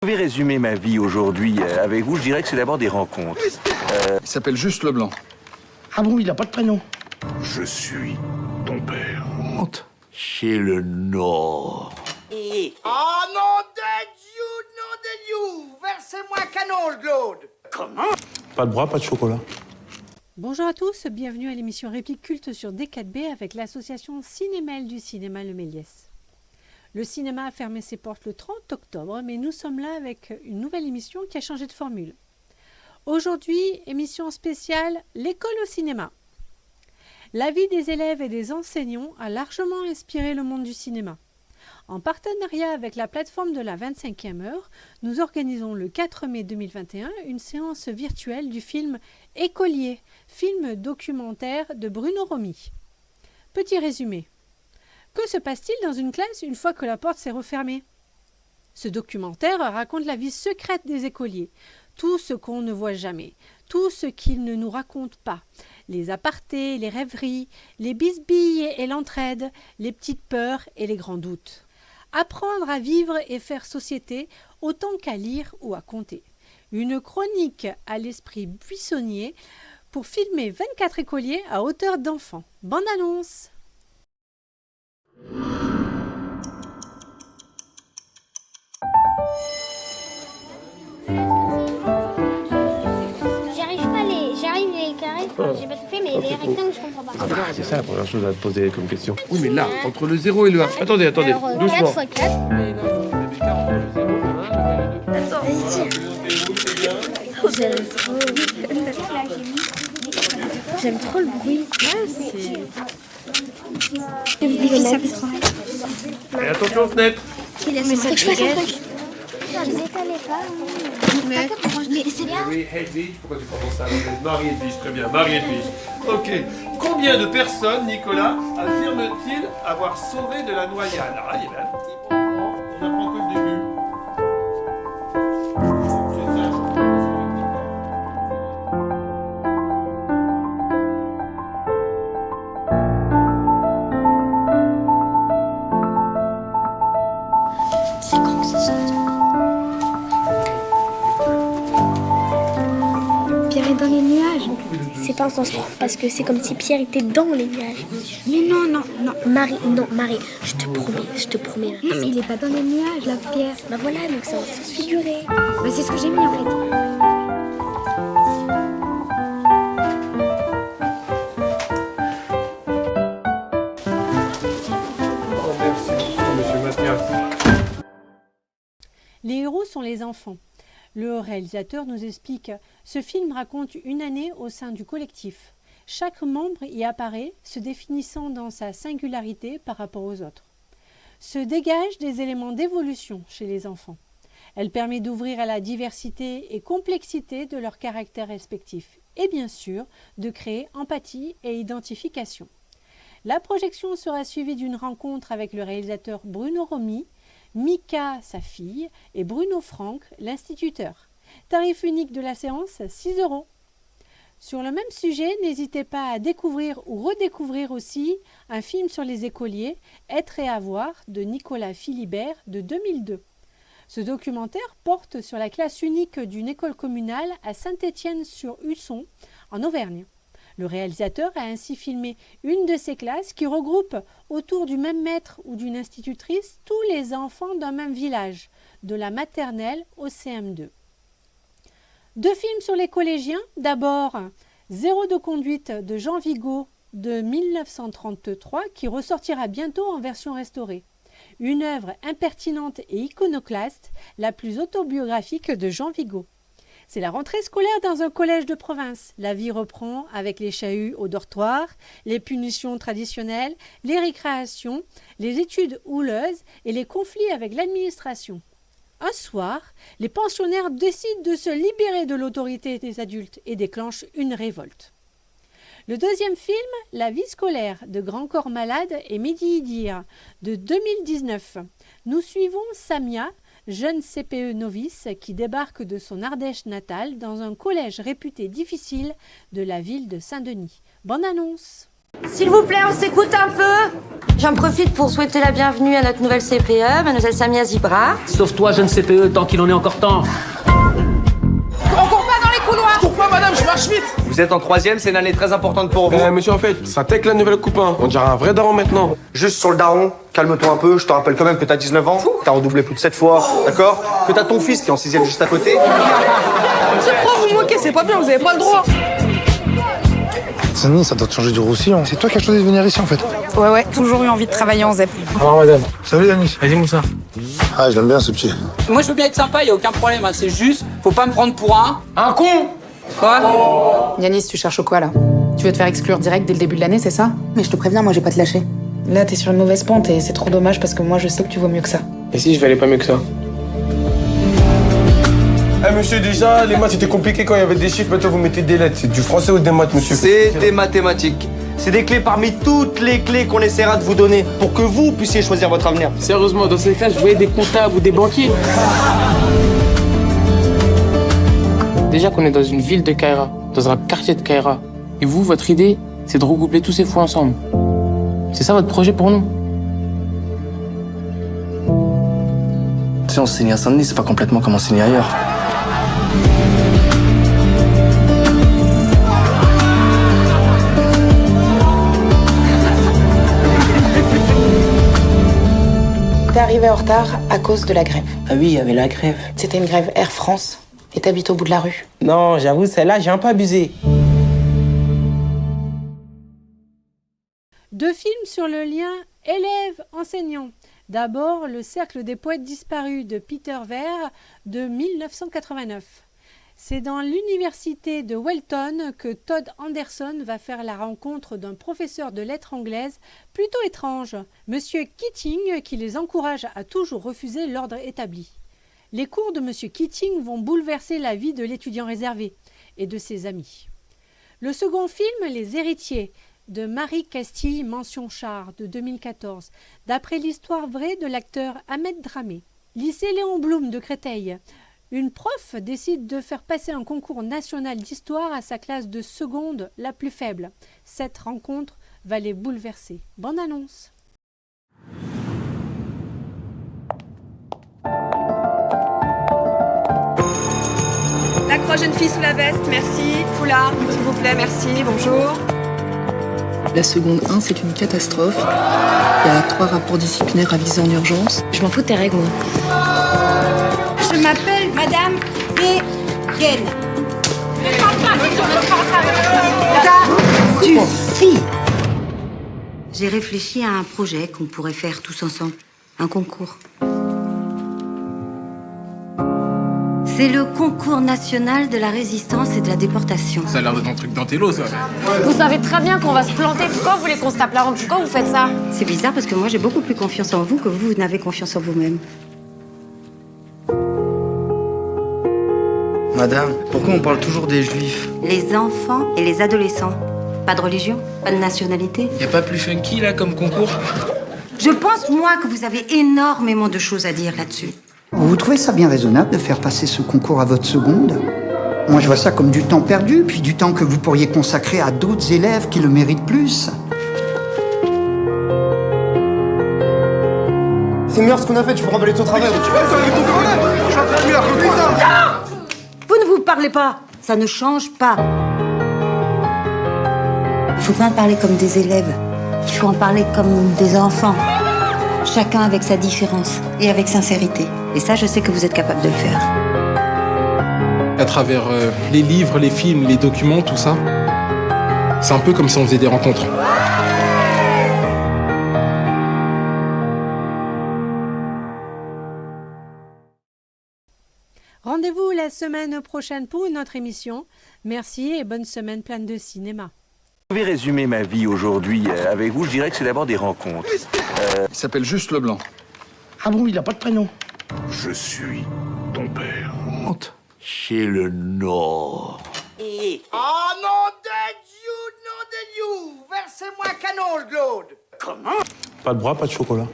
Je vais résumer ma vie aujourd'hui avec vous. Je dirais que c'est d'abord des rencontres. Il s'appelle Juste Leblanc. Ah bon, il n'a pas de prénom? Je suis ton père. Honte. Chez le Nord. Ah non de Dieu, versez-moi un canon, Claude. Comment? Pas de bras, pas de chocolat. Bonjour à tous, bienvenue à l'émission Réplique Culte sur D4B avec l'association Cinémel du cinéma Le Méliès. Le cinéma a fermé ses portes le 30 octobre, mais nous sommes là avec une nouvelle émission qui a changé de formule. Aujourd'hui, émission spéciale L'école au cinéma. La vie des élèves et des enseignants a largement inspiré le monde du cinéma. En partenariat avec la plateforme de la 25e heure, nous organisons le 4 mai 2021 une séance virtuelle du film Écolier, film documentaire de Bruno Romy. Petit résumé. Que se passe-t-il dans une classe une fois que la porte s'est refermée? Ce documentaire raconte la vie secrète des écoliers, tout ce qu'on ne voit jamais, tout ce qu'ils ne nous racontent pas, les apartés, les rêveries, les bisbilles et l'entraide, les petites peurs et les grands doutes. Apprendre à vivre et faire société autant qu'à lire ou à compter. Une chronique à l'esprit buissonnier pour filmer 24 écoliers à hauteur d'enfants. Bande annonce! J'arrive les carrés, j'ai pas tout fait, mais les rectangles, je comprends pas. Ah bah, c'est ça la première chose à te poser comme question. Oui, mais là, entre le 0 et le 1. Attendez, Alors, doucement. 4 x 4. J'aime trop le bruit. Et attention aux fenêtres. Mais ça que je fasse un truc. Ne décalez pas. Mais c'est bien. Oui, Hedwig, pourquoi tu prononces ça? Marie-Edwige, très bien, Marie-Edwige. Ok. Combien de personnes, Nicolas, affirme-t-il avoir sauvé de la noyade? Ah, il y avait un petit peu, on apprend que le début. C'est ça. C'est quand que ça sort? Pierre est dans les nuages. C'est pas un sens propre parce que c'est comme si Pierre était dans les nuages. Mais non, Marie, je te promets. non, mais il est pas dans les nuages, là, Pierre. Bah voilà, donc c'est un sens figuré. Bah, c'est ce que j'ai mis, en fait. Oh, merci beaucoup, monsieur Mathias. Les héros sont les enfants. Le réalisateur nous explique « Ce film raconte une année au sein du collectif. Chaque membre y apparaît, se définissant dans sa singularité par rapport aux autres. Se dégagent des éléments d'évolution chez les enfants. Elle permet d'ouvrir à la diversité et complexité de leurs caractères respectifs et bien sûr de créer empathie et identification. La projection sera suivie d'une rencontre avec le réalisateur Bruno Romy, Mika, sa fille, et Bruno Franck, l'instituteur. Tarif unique de la séance, 6 €. Sur le même sujet, n'hésitez pas à découvrir ou redécouvrir aussi un film sur les écoliers, Être et avoir, de Nicolas Philibert, de 2002. Ce documentaire porte sur la classe unique d'une école communale à Saint-Étienne-sur-Usson, en Auvergne. Le réalisateur a ainsi filmé une de ces classes qui regroupe autour du même maître ou d'une institutrice tous les enfants d'un même village, de la maternelle au CM2. Deux films sur les collégiens. D'abord, Zéro de conduite de Jean Vigo de 1933 qui ressortira bientôt en version restaurée. Une œuvre impertinente et iconoclaste, la plus autobiographique de Jean Vigo. C'est la rentrée scolaire dans un collège de province. La vie reprend avec les chahuts au dortoir, les punitions traditionnelles, les récréations, les études houleuses et les conflits avec l'administration. Un soir, les pensionnaires décident de se libérer de l'autorité des adultes et déclenchent une révolte. Le deuxième film, La vie scolaire de Grand Corps Malade et Mehdi Idir de 2019. Nous suivons Samia, jeune CPE novice qui débarque de son Ardèche natale dans un collège réputé difficile de la ville de Saint-Denis. Bonne annonce! S'il vous plaît, on s'écoute un peu. J'en profite pour souhaiter la bienvenue à notre nouvelle CPE, mademoiselle Samia Zibra. Sauf toi, jeune CPE, tant qu'il en est encore temps. On court pas dans les couloirs. Pourquoi, madame, je marche vite. Vous êtes en 3e, c'est une année très importante pour vous. Monsieur, en fait, ça tech la nouvelle coupe, hein. On dirait un vrai daron maintenant. Juste sur le daron, calme-toi un peu, je te rappelle quand même que t'as 19 ans, t'as redoublé plus de 7 fois, d'accord? Que t'as ton fils qui est en 6e juste à côté. Monsieur le prof, vous vous moquez, c'est pas bien, vous avez pas le droit. Sani, ça doit te changer du roussillon. C'est toi qui as choisi de venir ici en fait. Ouais, toujours eu envie de travailler en ZEP. Alors madame. Salut Yanis. Vas-y Moussa. Ah, je l'aime bien ce petit. Moi, je veux bien être sympa, y a aucun problème. Hein. C'est juste, faut pas me prendre pour un con. Quoi? Yanis, tu cherches quoi là? Tu veux te faire exclure direct dès le début de l'année, c'est ça? Mais je te préviens, moi, je vais pas te lâcher. Là, t'es sur une mauvaise pente et c'est trop dommage parce que moi, je sais que tu vaux mieux que ça. Et si je valais pas mieux que ça? Eh monsieur, déjà, les maths c'était compliqué quand il y avait des chiffres, maintenant vous mettez des lettres. C'est du français ou des maths, monsieur? C'est des mathématiques. C'est des clés parmi toutes les clés qu'on essaiera de vous donner pour que vous puissiez choisir votre avenir. Sérieusement, dans ces classes, je voyais des comptables ou des banquiers. Déjà qu'on est dans une ville de Kaira, dans un quartier de Kaira. Et vous, votre idée, c'est de regrouper tous ces fous ensemble. C'est ça votre projet pour nous? Tu sais, on s'enseigner à Saint-Denis, c'est pas complètement comme enseigner ailleurs. T'es arrivé en retard à cause de la grève. Ah oui, il y avait la grève. C'était une grève Air France et t'habites au bout de la rue. Non, j'avoue, celle-là, j'ai un peu abusé. 2 films sur le lien élève-enseignant. D'abord, Le Cercle des poètes disparus de Peter Vere de 1989. C'est dans l'université de Welton que Todd Anderson va faire la rencontre d'un professeur de lettres anglaises plutôt étrange, Monsieur Keating, qui les encourage à toujours refuser l'ordre établi. Les cours de Monsieur Keating vont bouleverser la vie de l'étudiant réservé et de ses amis. Le second film, Les Héritiers, de Marie Castille Mention-Char de 2014, d'après l'histoire vraie de l'acteur Ahmed Dramé. Lycée Léon Blum de Créteil. Une prof décide de faire passer un concours national d'histoire à sa classe de seconde la plus faible. Cette rencontre va les bouleverser. Bonne annonce. La croix jeune fille sous la veste, merci. Foulard, s'il vous plaît, merci, bonjour. La seconde 1, c'est une catastrophe. Il y a 3 rapports disciplinaires avisés en urgence. Je m'en fous de tes règles. Je m'appelle Madame Guégen. Ça suffit. J'ai réfléchi à un projet qu'on pourrait faire tous ensemble. Un concours. C'est le concours national de la résistance et de la déportation. Ça a l'air d'être un truc d'intello, ça. Vous savez très bien qu'on va se planter. Pourquoi vous voulez qu'on se tape la honte? Pourquoi vous faites ça? C'est bizarre parce que moi j'ai beaucoup plus confiance en vous que vous n'avez confiance en vous-même. Madame, pourquoi on parle toujours des juifs? Les enfants et les adolescents. Pas de religion, pas de nationalité. Y a pas plus funky, là, comme concours? Je pense, moi, que vous avez énormément de choses à dire là-dessus. Vous trouvez ça bien raisonnable de faire passer ce concours à votre seconde? Moi je vois ça comme du temps perdu, puis du temps que vous pourriez consacrer à d'autres élèves qui le méritent plus. C'est meilleur ce qu'on a fait, tu peux remballer ton travail. Vous ne vous parlez pas. Ça ne change pas. Il faut pas en parler comme des élèves. Il faut en parler comme des enfants. Chacun avec sa différence et avec sincérité. Et ça, je sais que vous êtes capable de le faire. À travers les livres, les films, les documents, tout ça, c'est un peu comme si on faisait des rencontres. Rendez-vous la semaine prochaine pour une autre émission. Merci et bonne semaine pleine de cinéma. Je vais résumer ma vie aujourd'hui avec vous. Je dirais que c'est d'abord des rencontres. Il s'appelle Juste Leblanc. Ah bon, il a pas de prénom. Je suis ton père. Chez le Nord. Oh non de Dieu, Versez-moi un canon, Claude. Pas de bras, pas de chocolat.